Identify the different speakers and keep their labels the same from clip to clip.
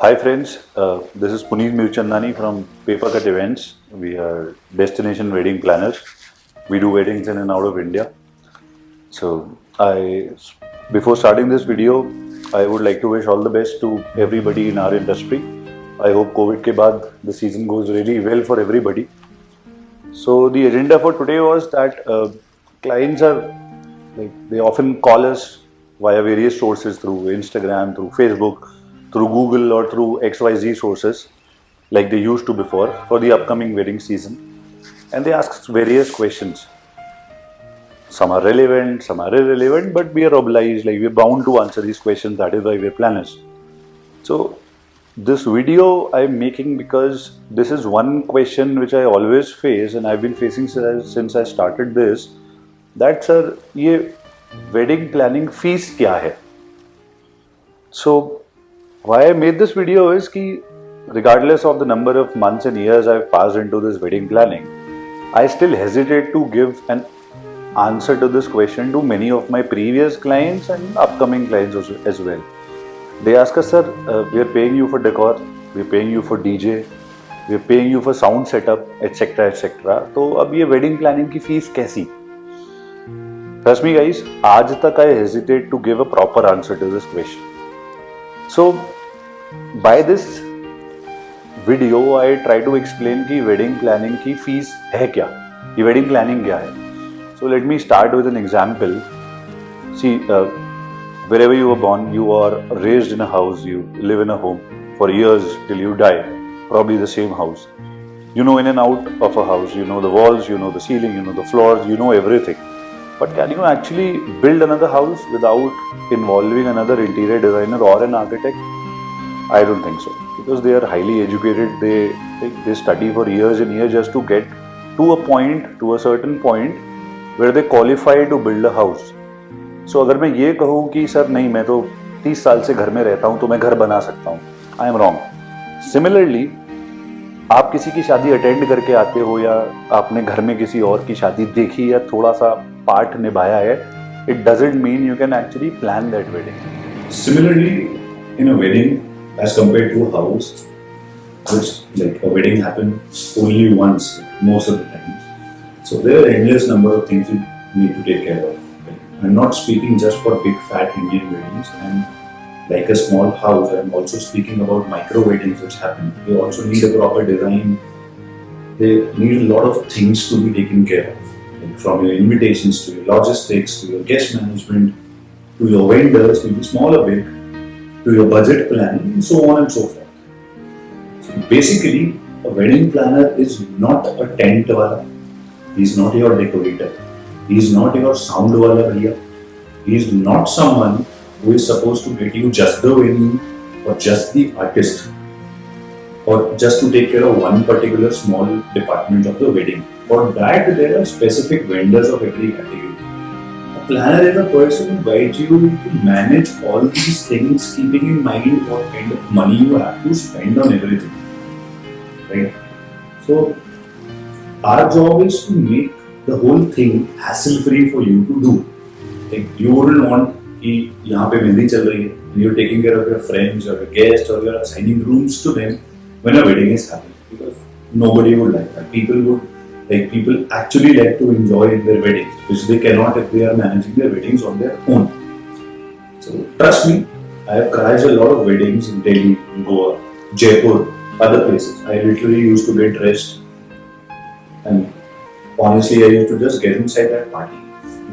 Speaker 1: Hi friends, this is Puneet Mirchandani from Paper Cut Events. We are destination wedding planners. We do weddings in and out of India. So before starting this video, I would like to wish all the best to everybody in our industry. I hope COVID ke baad the season goes really well for everybody. So the agenda for today was that clients are they often call us via various sources through Instagram, through Facebook, through Google, or through XYZ sources like they used to before for the upcoming wedding season, and they ask us various questions. Some are relevant, some are irrelevant, but we are obliged, like we are bound to answer these questions. That is why we are planners. So this video I'm making because this is one question which I always face, and I've been facing since I started this. That sir, ये wedding planning fees क्या है? So why I made this video is कि regardless of the number of months and years I've passed into this wedding planning, I still hesitate to give an answer to this question to many of my previous clients and upcoming clients as well. They ask us, sir, we are paying you for decor, we are paying you for DJ, we are paying you for sound setup, etc. etc. तो अब ये wedding planning की fees कैसी? Trust me guys, आज तक I hesitate to give a proper answer to this question. So by this video I try to explain कि wedding planning की fees है क्या? ये wedding planning क्या है? So let me start with an example. See, wherever you were born, you are raised in a house, you live in a home for years till you die, probably the same house. You know in and out of a house, you know the walls, you know the ceiling, you know the floors, you know everything. But can you actually build another house without involving another interior designer or an architect? I don't think so, because they are highly educated. They study for years and years just to get to a point, to a certain point where they qualify to build a house. So अगर मैं ये कहूँ कि sir नहीं, मैं तो 30 साल से घर में रहता हूँ तो मैं घर बना सकता हूँ, आई एम रॉन्ग. सिमिलरली आप किसी की शादी अटेंड करके आते हो या आपने घर में किसी और की शादी देखी या थोड़ा सा पार्ट निभाया है, it doesn't mean you can actually plan that wedding.
Speaker 2: Similarly, in a wedding, as compared to a house, which like a wedding happens only once most of the time. So there are endless number of things you need to take care of. I'm not speaking just for big fat Indian weddings and like a small house. I'm also speaking about micro weddings which happen. They also need a proper design. They need a lot of things to be taken care of. Like from your invitations to your logistics to your guest management to your vendors, maybe small or big, to your budget planning and so on and so forth. So basically, a wedding planner is not a tent wala. He's not your decorator. He's not your sound wala bhaiya. He's not someone who is supposed to get you just the venue or just the artist or just to take care of one particular small department of the wedding. For that, there are specific vendors of every category. A planner is a person who guides you to manage all these things, keeping in mind what kind of money you have to spend on everything. Right? So, our job is to make the whole thing hassle-free for you to do. Like you wouldn't want कि यहाँ पे मेहंदी चल रही है, and you're taking care of your friends or your guests or you're assigning rooms to them when a wedding is happening, because nobody would like that. People actually like to enjoy their weddings, which they cannot if they are managing their weddings on their own. So trust me, I have crashed a lot of weddings in Delhi, Goa, Jaipur, other places. I literally used to get dressed. And honestly, I used to just get inside that party.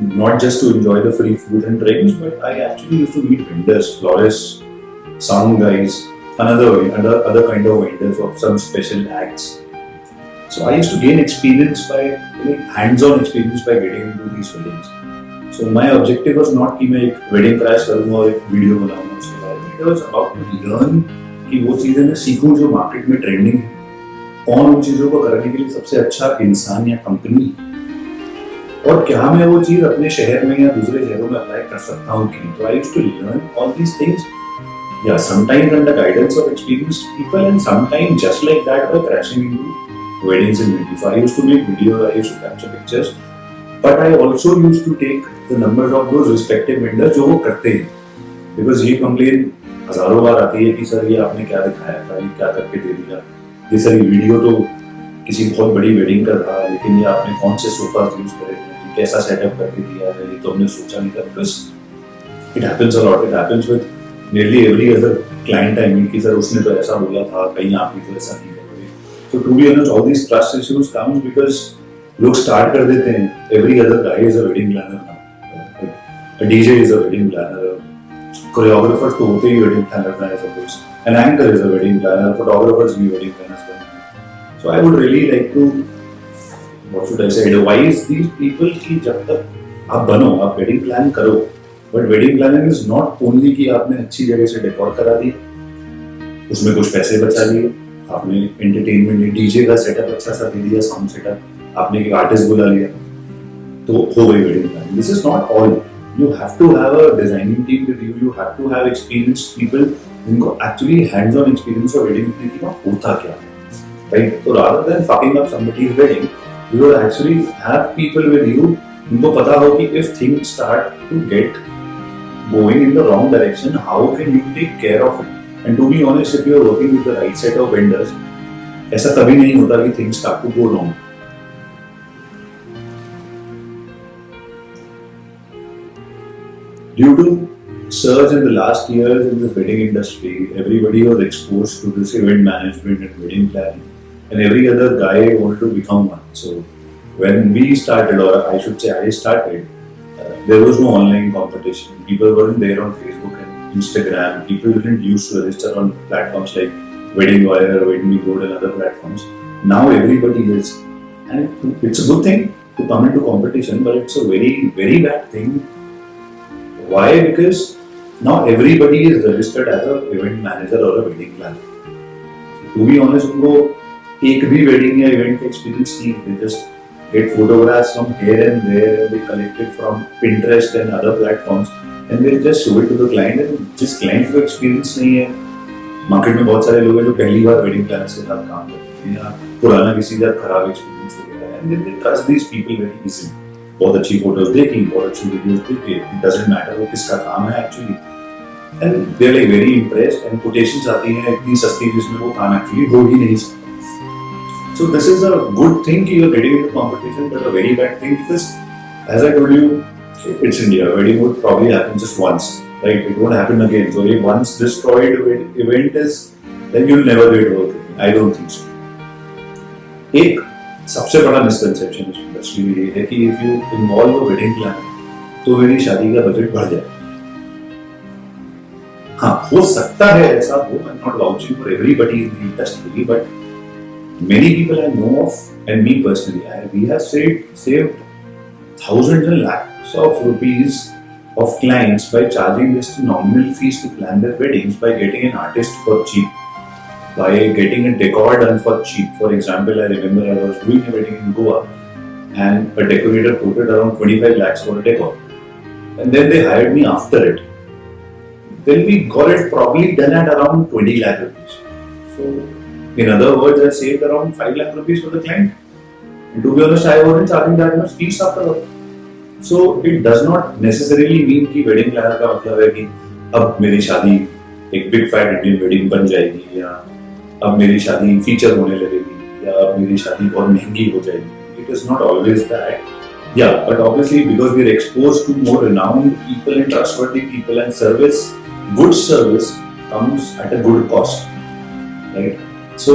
Speaker 2: Not just to enjoy the free food and drinks, but I actually used to meet vendors, florists, sound guys, other kind of vendors of some special acts. So I used to gain experience hands-on experience by getting into these weddings. So my objective was not कि मैं एक wedding crash करूँगा और एक video बनाऊँगा उसके बारे में. It was about to learn कि वो चीज़ें मैं सीखूँ जो मार्केट में ट्रेंडिंग है. कौन उन चीज़ों को करने के लिए सबसे अच्छा इंसान या कंपनी है, और क्या मैं वो चीज़ अपने शहर में या दूसरे शहरों में अप्लाई कर सकता हूँ कि नहीं. तो I used to learn all these things. Yeah, sometimes under guidance of experienced people and sometimes just like that by crashing into weddings and weddings. So I used to make videos, I used to capture pictures, but I also used to take the numbers of those respective vendors जो वो करते हैं. Because ये complain हजारों बार आती है कि sir ये आपने क्या दिखाया था, ये क्या करके दे दिया, ये सर ये वीडियो तो किसी बहुत बड़ी वेडिंग का था, लेकिन ये आपने कौन से सोफा यूज करे थे, कैसा सेटअप करके दिया है, ये तो हमने सोचा नहीं था। Because it happens a lot, it happens with nearly every other client. I mean कि सर उसने तो ऐसा बोला था, कहीं आप भी तो ऐसा नहीं करोगे। So to be honest all these trust issues comes because लोग स्टार्ट कर देते हैं, every other guy is a wedding planner now, DJ is a wedding planner, choreographer तो होते ही वेडिंग प्लानर है suppose, an anchor is a wedding planner, photographers भी wedding planners बनते हैं। So I would really like to what should I say advise these people कि जब तक आप बनो, आप वेडिंग प्लान करो, but wedding planning is not only कि आपने अच्छी जगह से डेकोर करा दी, उसमें कुछ पैसे बचा लिए, आपने एंटरटेनमेंट डीजे का सेटअप अच्छा सा दे दिया, साउंड सेटअप, आपने एक आर्टिस्ट बुला लिया, तो हो गई wedding planning. This is not all, you have to have a designing team with you, you have to have experienced people जिनको actually hands-on experience of wedding में कि वहाँ होता क्या है, right? So rather than fucking up somebody's wedding, you will actually have people with you जिनको पता हो कि if things start to get going in the wrong direction, how can you take care of it? And to be honest, if you are working with the right set of vendors, ऐसा कभी नहीं होता कि things start to go wrong. Due to surge in the last years in the wedding industry, everybody was exposed to this event management and wedding planning, and every other guy wanted to become one. So when we started, or I should say I started, there was no online competition. People weren't there on Facebook and Instagram. People didn't used to register on platforms like Wedding Wire, Wedding Gold and other platforms. Now everybody is, and it's a good thing to come into competition, but it's a very, very bad thing. Why? Because now everybody is registered as a event manager or a wedding planner. So to be honest, उनको एक भी wedding या event का experience नहीं, they just get photographs from here and there, and they collect it from Pinterest and other platforms, and they just show it to the client. And जिस client को experience नहीं है, market में बहुत सारे लोग हैं जो पहली बार wedding planners के साथ काम करते हैं या पुराना किसी का खराब experience हो गया है, and then they trust these people very easily. बहुत अच्छी फोटोज देखी, बहुत अच्छी वीडियोस देखी, इट डजंट मैटर वो किसका काम है actually, and they are like very impressed, and quotations आती हैं इतनी सस्ती जिसमें वो काम एक्चुअली हो ही नहीं सकता। So this is a good thing कि you are getting into competition, but a very bad thing because as I told you it's India, wedding would probably happen just once, right? It won't happen again. So ये once destroyed event is then you will never get work. I don't think so. एक सबसे बड़ा misconception इस industry में ये है कि if you involve a wedding planner तो मेरी शादी का बजट बढ़ जाए। हाँ, हो सकता है ऐसा हो, I am not vouching for everybody in the industry, but many people I know of and me personally, we have saved thousands and lakhs of rupees of clients by charging just nominal fees to plan their weddings, by getting an artist for cheap, by getting a decor done for cheap. For example, I remember I was doing a wedding in Goa and a decorator quoted around 25 lakhs for a decor. And then they hired me after it. Then we got it probably done at around 20 lakh rupees. So, in other words, I saved around 5 lakh rupees for the client. And to be honest, I wasn't charging that much fees after all. So, it does not necessarily mean कि wedding planner का मतलब है कि अब मेरी शादी एक big fat Indian wedding बन जाएगी, या अब मेरी शादी फीचर होने लगेगी, या अब मेरी शादी बहुत महंगी हो जाएगी. It is not always that. Yeah, but obviously because we are exposed to more renowned people and trustworthy people, and good service comes at a good cost, right? So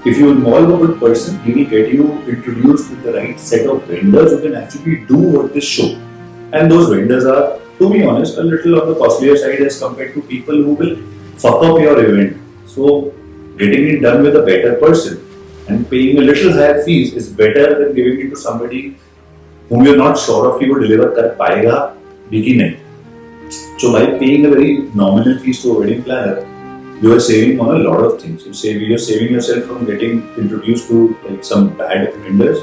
Speaker 2: if you involve a good person, he will get you introduced with the right set of vendors who can actually do what they show. And those vendors are, to be honest, a little on the costlier side as compared to people who will fuck up your event. So getting it done with a better person and paying a little higher fees is better than giving it to somebody whom you're not sure of he will deliver कर पाएगा भी कि नहीं. So by paying a very nominal fees to a wedding planner, you are saving on a lot of things. You're saving yourself from getting introduced to like some bad vendors.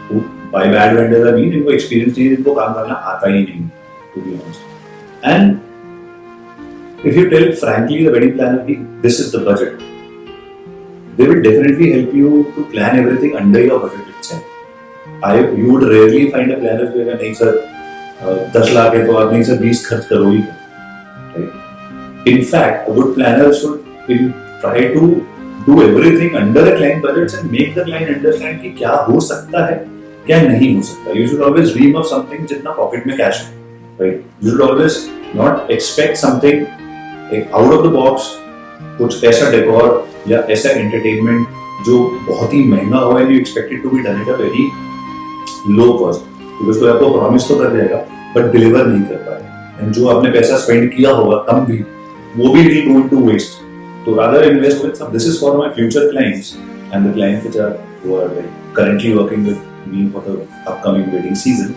Speaker 2: Who, by bad vendors I mean इनको experience नहीं, इनको काम करना आता ही नहीं, to be honest. And if you tell frankly the wedding planner this is the budget, they will definitely help you to plan everything under your budget itself. You would rarely find a planner who will नहीं sir 10 lakh है तो आप नहीं sir 20 खर्च करो ही, right? In fact, a good planner should try to do everything under a client budget and make the client understand कि क्या हो सकता है, क्या नहीं हो सकता. You should always dream of something जितना pocket में cash है, right? You should always not expect something like out of the box, कुछ ऐसा decor या ऐसा entertainment जो बहुत ही महंगा हो and you expect it to be done at a very low cost. Because कोई आपको promise तो कर देगा, but deliver नहीं कर पाएगा. And जो आपने पैसा spend किया होगा कम भी, वो भी will go into waste. So rather invest with some. This is for my future clients and the clients who are like currently working with me for the upcoming wedding season.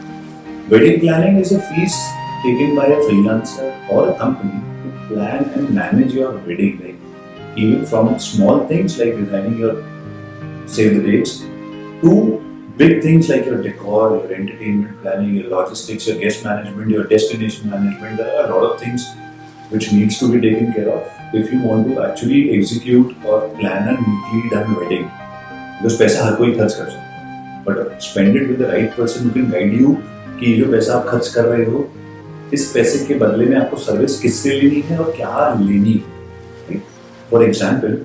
Speaker 2: Wedding planning is a fees taken by a freelancer or a company to plan and manage your wedding, like even from small things like designing your save the dates to big things like your decor, your entertainment planning, your logistics, your guest management, your destination management. There are a lot of things which needs to be taken care of if you want to actually execute or plan a neatly done wedding. Because पैसा हर कोई खर्च कर सकता है, but spend it with the right person who can guide you कि जो पैसा आप खर्च कर रहे हो, इस पैसे के बदले में आपको सर्विस किससे लेनी है और क्या लेनी है. फॉर एग्जाम्पल,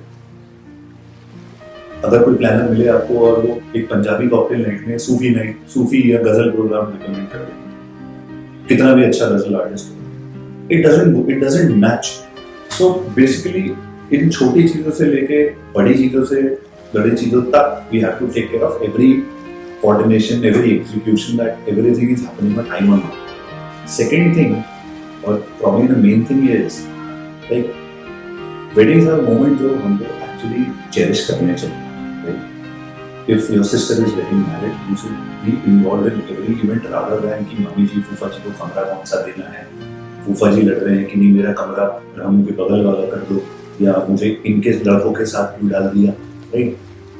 Speaker 2: अगर कोई प्लानर मिले आपको और वो एक पंजाबी कॉकटेल नाइट में सूफी या गजल प्रोग्राम रिकमेंड कर दे, कितना भी अच्छा गजल artist, it doesn't match. So basically इन छोटी चीजों से लेके बड़ी चीजों से बड़ी चीजों तक we have to take care of every coordination, every execution, that everything is happening on time or not. Second thing, or probably the main thing is like weddings are a moment जो हमको actually cherish करने चाहिए. Right? If your sister is getting married, you should be involved in every event rather than कि mummy जी फूफा जी को कमरा कौन सा देना है, फूफा जी लड़ रहे हैं कि नहीं मेरा कमरा रामू के बगल वाला कर दो, या मुझे इनके लड़कों के साथ क्यों डाल दिया, right?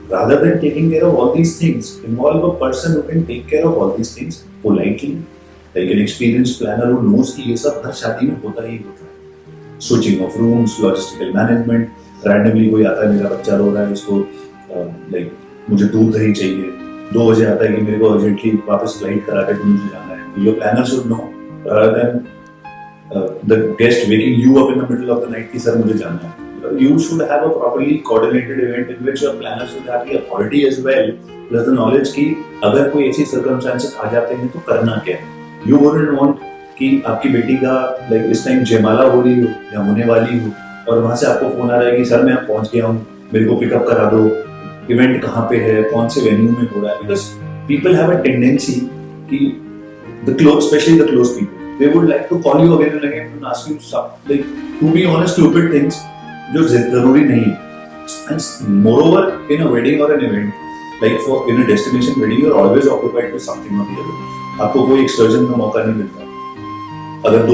Speaker 2: Rather than taking care of all these things, involve a person who can take care of all these things politely, like an experienced planner who knows कि ये सब हर शादी में होता ही होता है. Switching of rooms, logistical management, randomly कोई आता है मेरा बच्चा रो रहा है उसको like मुझे दूध दही चाहिए, 2 बजे आता है कि मेरे को urgently वापस फ्लाइट करा के मुझे जाना है. Your planner should know rather than the guest waking you up in the middle of the night कि सर मुझे जाना है. You should have a properly coordinated event in which your planner should have the authority as well, plus the knowledge कि अगर कोई ऐसी circumstances आ जाते हैं तो करना क्या है. You wouldn't want कि आपकी बेटी का like इस टाइम जयमाला हो रही हो या होने वाली हो और वहाँ से आपको फोन आ रहा है कि सर मैं पहुँच गया हूँ, मेरे को पिकअप करा दो, इवेंट कहाँ पे है, कौन से वेन्यू में हो रहा है. Because people have a tendency कि especially the close people, they would like to call you again and again and ask you some, like, to be honest, stupid things जो जरूरी नहीं है. And moreover, in a wedding or an event, like in a destination wedding, you are always occupied with something or the other. आपको कोई excursion का मौका नहीं मिलता. अगर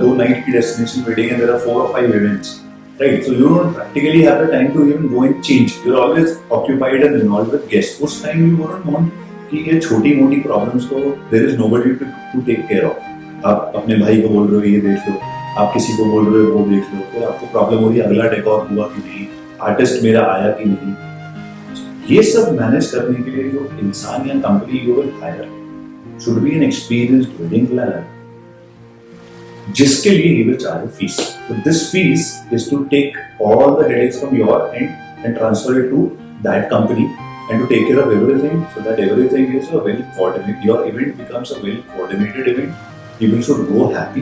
Speaker 2: 2 नाइट की destination wedding and there are 4 or 5 events, right? So you don't practically have the time to even go and change. You're always occupied and involved with guests. उस time you wouldn't want कि ये छोटी मोटी problems को there is nobody to take care of. आप अपने भाई को बोल रहे हो ये देख लो, आप किसी को बोल रहे हो वो देख लो, फिर आपको प्रॉब्लम हो रही है अगला डेकोर हुआ कि नहीं, आर्टिस्ट मेरा आया कि नहीं. ये सब मैनेज करने के लिए जो इंसान या company you will hire should be an experienced wedding planner, जिसके लिए he will charge a fee. So this fee is to take all the headaches from your and and transfer it to that company and to take care of everything so that everything is a well coordinated, your event becomes a well coordinated event. People should go happy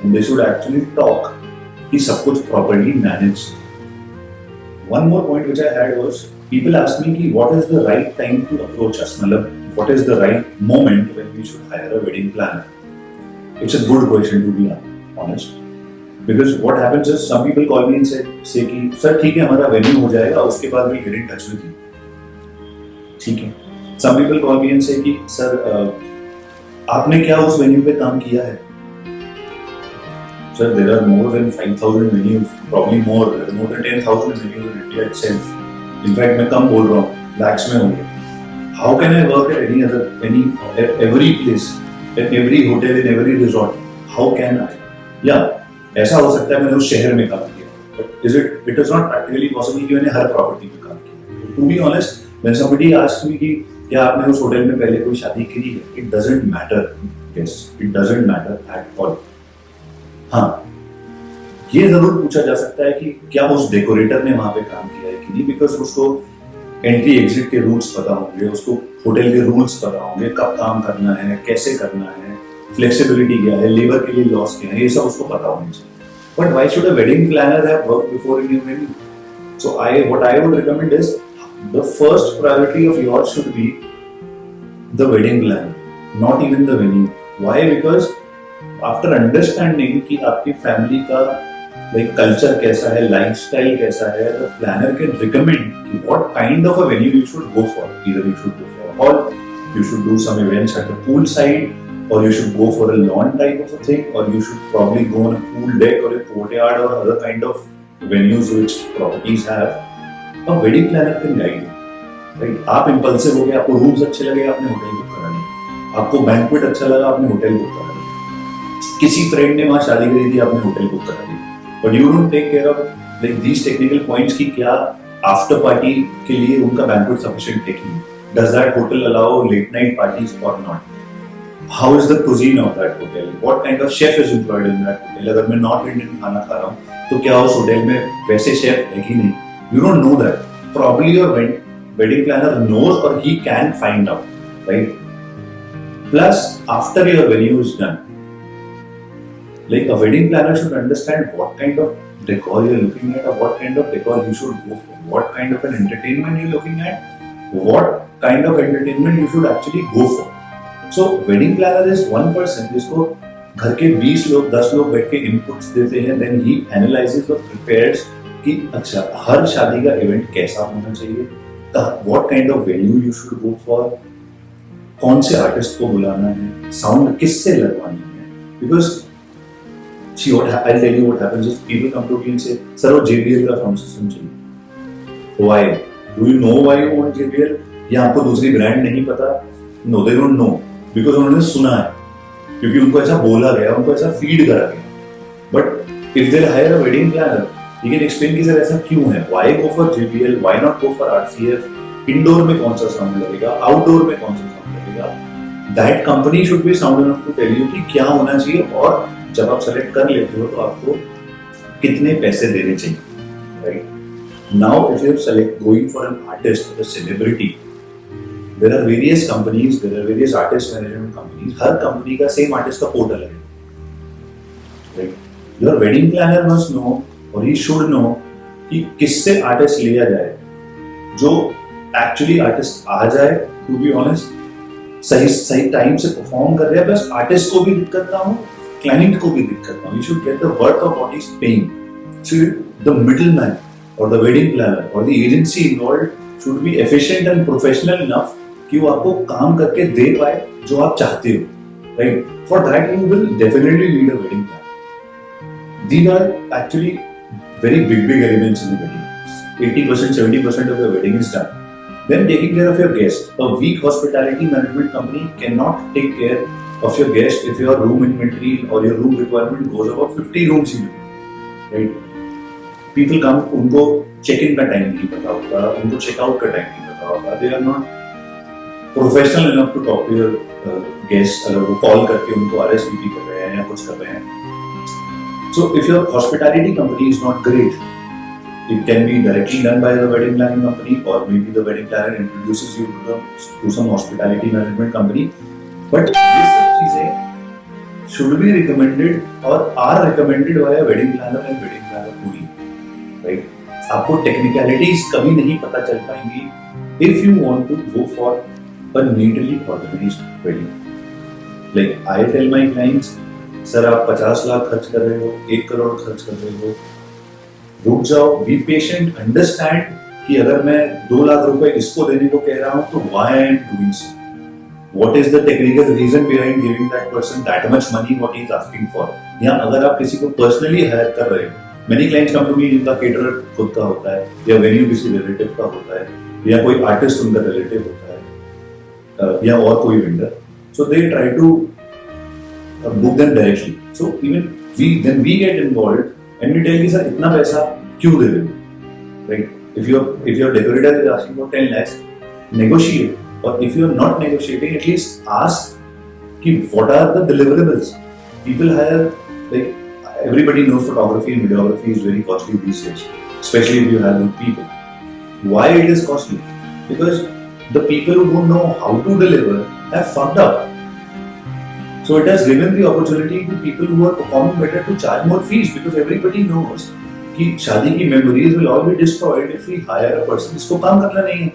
Speaker 2: and they should actually talk कि सब कुछ properly managed. One more point which I had was people ask me कि what is the right time to approach us, मतलब what is the right moment when we should hire a wedding planner. It's a good question to be honest. Because what happens is some people call me and say कि sir ठीक है हमारा venue हो जाएगा उसके बाद we'll get in touch with you. ठीक है. Some people call me and say कि सर आपने क्या उस वेन्यू पे काम किया है? Sir, there are more than 5,000 venues, probably more. There are more than 10,000 venues in India itself. In fact, मैं कम बोल रहा हूँ, lakhs में होंगे. How can I work at every place, at every hotel, in every resort? How can I? Yeah. ऐसा हो सकता है मैंने उस शहर में काम किया, but it is not practically possible कि मैंने हर प्रॉपर्टी में काम किया. To be honest, when somebody asks me कि क्या आपने उस होटल में पहले कोई शादी की है, it doesn't matter. Yes, it doesn't matter at all. हाँ, ये जरूर पूछा जा सकता है कि क्या उस डेकोरेटर ने वहां पे काम किया है कि नहीं, बिकॉज उसको एंट्री एग्जिट के रूल्स पता होंगे, उसको होटल के रूल्स पता होंगे, कब काम करना है, कैसे करना है, फ्लेक्सिबिलिटी क्या है, लेबर के लिए लॉस क्या है, ये सब उसको पता होना चाहिए. But why should a wedding planner have work before in your venue? So what I would recommend is the first priority of yours should be the wedding planner, not even the venue. Why? Because after understanding कि आपकी family का like culture कैसा है, lifestyle कैसा है, the planner can recommend कि what kind of a venue you should go for. Either you should go for a hall, you should do some events at the pool side, or you should go for a lawn type of a thing, or you should probably go on a pool deck or a courtyard or other kind of venues which properties have. A wedding planner can guide you. Right? आप impulsive हो गए, आपको rooms अच्छे लगे, आपने hotel book करा लिया. आपको बैंक्वेट अच्छा लगा, आपने होटल बुक करा लिया. किसी फ्रेंड ने वहाँ शादी करी थी, आपने होटल बुक करा लिया. But you don't take care of like these technical points की क्या आफ्टर पार्टी के लिए उनका बैंक्वेट सफिशिएंट है कि नहीं. Does that hotel allow late night parties और not? How is the cuisine of that hotel? What kind of chef is employed in that hotel? अगर मैं नॉर्थ इंडियन खाना खा रहा हूँ तो क्या उस होटल में वैसे शेफ है कि नहीं? You don't know that. Probably your wedding planner knows or he can find out, right? Plus, after your venue is done, like a wedding planner should understand what kind of decor you're looking at, or what kind of decor you should go for, what kind of an entertainment you're looking at, what kind of entertainment you should actually go for. So, wedding planner is one person जिसको घर के 20 लोग 10 लोग बैठ के inputs देते हैं, then he analyzes or prepares कि अच्छा हर शादी का इवेंट कैसा होना चाहिए, what kind of venue you should go for, कौन से आर्टिस्ट को बुलाना है, साउंड किससे लगवानी है. Because see what I'll tell you what happens is people come to me and say, sir वो JBL का साउंड सिस्टम चाहिए. Why? Do you know why you want JBL? या आपको दूसरी ब्रांड नहीं पता? No, they don't know. Because उन्होंने सुना है, क्योंकि उनको ऐसा बोला गया, उनको ऐसा फीड करा गया. But if they hire a wedding planner, you can explain कि सर ऐसा क्यों है. Why go for JBL? Why not go for RCF? Indoor में कौन सा साउंड लगेगा, आउटडोर में कौन सा साउंड लगेगा. That company should be sound enough to tell you कि क्या होना चाहिए, और जब आप सेलेक्ट कर लेते हो तो आपको कितने पैसे देने चाहिए. Right? Now, if you're going for an artist or a celebrity, there are various companies, there are various artist management companies. Her company का सेम आर्टिस्ट का पोर्टल है. Right? Your wedding planner must know, और he should know कि किससे artist लिया जाए जो actually artist आ जाए, टू बी ऑनेस्ट, सही टाइम से परफॉर्म कर रहे हैं, प्लस आर्टिस्ट को भी दिक्कत ना हो, क्लाइंट को भी दिक्कत ना हो. You should get the worth of what is paying. So the middleman और द वेडिंग प्लानर और the agency involved should be efficient and professional enough कि वो आपको काम करके दे पाए जो आप चाहते हो. Right? For that you will definitely need a wedding planner. These are actually very big elements in the wedding. 80%, 70% of your wedding is done. Then taking care of your guest. A weak hospitality management company cannot take care of your guest if your room inventory or your room requirement goes above 50 rooms even. Right? People come, उनको check-in का time नहीं पता होगा, उनको check-out का time नहीं पता होगा. They are not professional enough to talk to your guests. अगर वो call करके उनको RSVP कर रहे हैं या कुछ कर रहे हैं. So if your hospitality company is not great, it can be directly done by the wedding planning company, or maybe the wedding planner introduces you to some hospitality management company. But these चीजें should be recommended or are recommended by a wedding planner and wedding planner only. Right? आपको technicalities कभी नहीं पता चल पाएंगी if you want to go for a neatly organized wedding. Like I tell my clients, sir आप 50 लाख खर्च कर रहे हो, 1 करोड़ खर्च कर रहे हो, रुक जाओ, बी पेशेंट, अंडरस्टैंड कि अगर मैं 2 लाख रुपए इसको देने को कह रहा हूं तो why I am doing so, what is the technical reason behind giving that person that much money what he is asking for. या अगर आप किसी को पर्सनली हायर कर रहे हो, many clients come to me जिनका केटरर खुद का होता है, या वेन्यू किसी रिलेटिव का होता है, या कोई आर्टिस्ट उनका रिलेटिव होता है, या और कोई vendor. So they try to book them directly. So even we get involved and we tell you sir इतना पैसा क्यों दे रहे हो. Right? If your decorator is asking for 10 lakhs, negotiate. Or if you are not negotiating, at least ask कि what are the deliverables. People hire, like everybody knows photography and videography is very costly these days, especially if you have good people. Why it is costly? Because the people who don't know how to deliver have fucked up. So it has given the opportunity to people who are performing better to charge more fees, because everybody knows कि शादी की memories will all be destroyed if we hire a person जिसको काम करना नहीं है.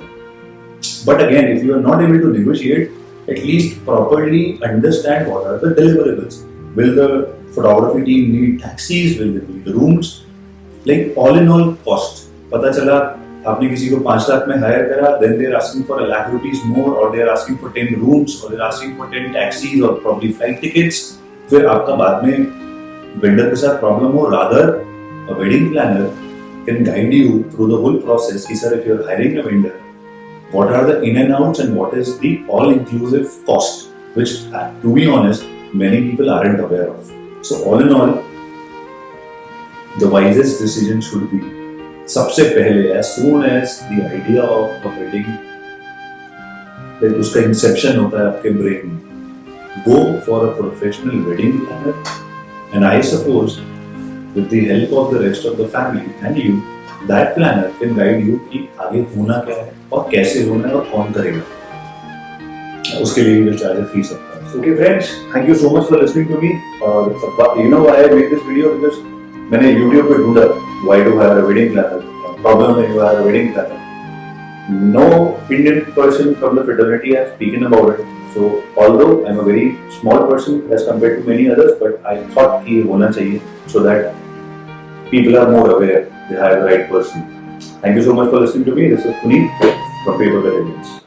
Speaker 2: But again, if you are not able to negotiate, at least properly understand what are the deliverables. Will the photography team need taxis? Will they need rooms? Like all in all cost. पता चला आपने किसी को 5 लाख में higher करा, then they are asking for a lakh rupees more, or they are asking for 10 rooms, or they are asking for 10 taxis, or probably flight tickets. फिर आपका बाद में vendor के साथ problem हो. Rather, a wedding planner can guide you through the whole process. कि sir, if you are hiring a vendor, what are the in and outs and what is the all-inclusive cost, which, to be honest, many people aren't aware of. So all in all, the wisest decision should be, सबसे पहले, as soon as the idea of a wedding, like उसका inception होता है आपके brain में, go for a professional wedding planner, and I suppose with the help of the rest of the family and you, that planner can guide you कि आगे होना क्या है और कैसे होना है और कौन करेगा. उसके लिए will charge a fee of course. Okay friends, thank you so much for listening to me. You know why I made this video? Because मैंने YouTube पे ढूंढा why to hire a wedding planner, problem when you hire a wedding planner. No Indian person from the fraternity has spoken about it. So although I'm a very small person as compared to many others, but I thought कि होना चाहिए so that people are more aware they hire the right person. Thank you so much for listening to me. This is Puneet from Paper Cut Events.